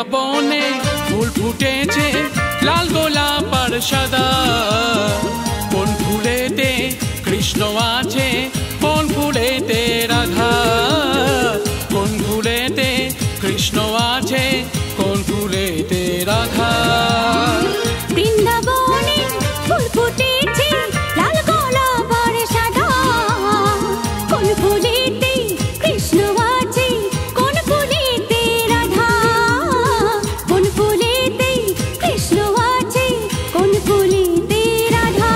বৃন্দাবনে ফুল ফুটেছে লাল গোলাপ আর সাদা। কোন ফুলেতে কৃষ্ণ আছে, কোন ফুলেতে রাধা? কোন ফুলেতে কৃষ্ণ আছে, কোন ফুলেতে রাধা? বৃন্দাবনে ফুল ফুটেছে লাল গোলাপ আর সাদা। কোন ফুলেতে কৃষ্ণ আছে, কোন ফুলেতে রাধা? কোন ফুলেতে কৃষ্ণ আছে, কোন ফুলেতে রাধা?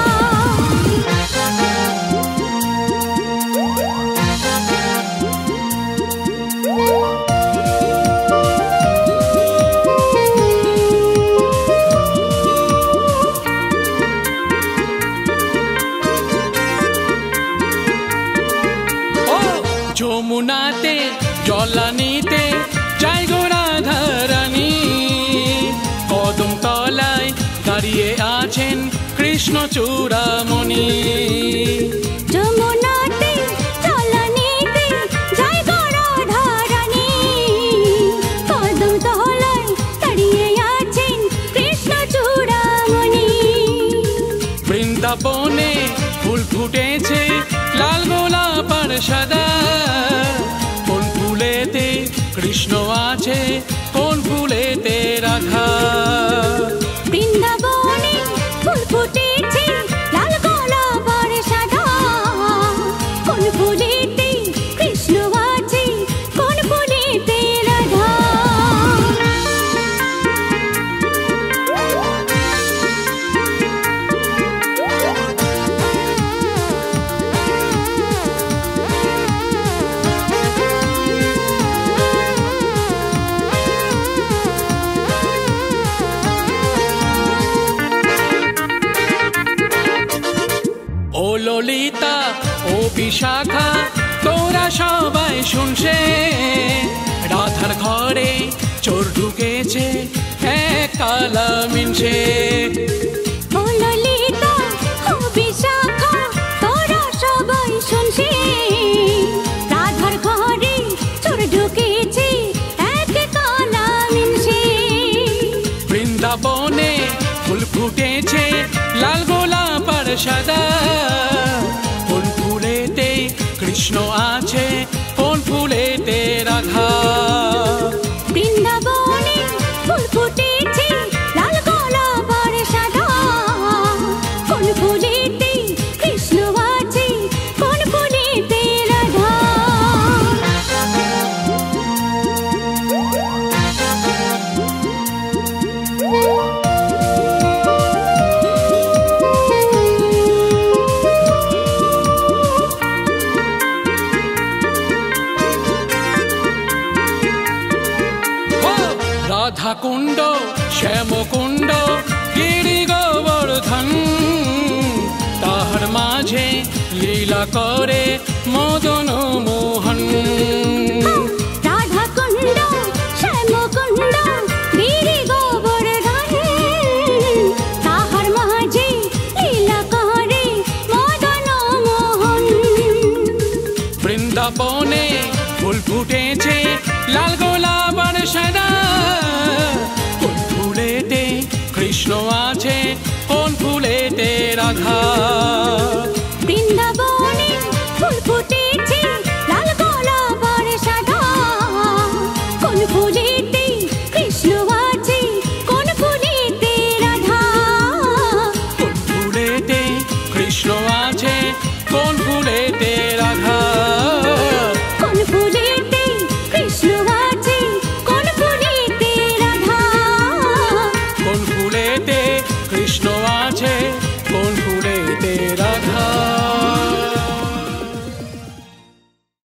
যমুনাতে জলানিতে যাই গো রাধারানী। কদম তলায় দাঁড়িয়ে আছেন কৃষ্ণ চূড়ামণি। যমুনাতে জলানিতে যাই গো রাধারানী। কদম তলায় দাঁড়িয়ে আছেন কৃষ্ণ চূড়ামণি। বৃন্দাবনে ফুল ফুটেছে লাল গোলাপ আর সাদা। কোন ফুলেতে কৃষ্ণ আছে, কোন ফুলেতে রাধা? বৃন্দাবনে ফুল ফুটেছে লাল গোলাপ আর সাদা। কোন ফুলেতে কৃষ্ণ আছে, কোন ফুলেতে রাধা? ও ললিতা, ও বিশাখা, তোরা সবাই শুনছে রাধার ঘরে চোর ঢুকেছে এক কালা মিনছে। ও ললিতা, ও বিশাখা, তোরা সবাই শুনছে রাধার ঘরে চোর ঢুকেছে এক কালা মিনছে। বৃন্দাবনে ফুল ফুটেছে লাল গোলাপ আর সাদা। কোন ফুলেতে কৃষ্ণ আছে, কোন ফুলেতে রাধা? বৃন্দাবনে ফুল ফুটেছে লাল গোলাপ আর সাদা। কোন ফুলেতে কৃষ্ণ আছে, কোন ফুলেতে রাধা? রাধা কুণ্ড, শ্যাম কুণ্ড, গিরি গোবর্ধন, তাহার মাঝে লীলা করে মদন মোহন। রাধা কুণ্ড, শ্যাম কুণ্ড, গিরি গোবর্ধন, তাহার মাঝে লীলা করে মদন মোহন। বৃন্দাবনে ফুল ফুটেছে লাল গোলাপ আর সাদা। কোন ফুলেতে কৃষ্ণ আছে, কোন ফুলেতে রাধা?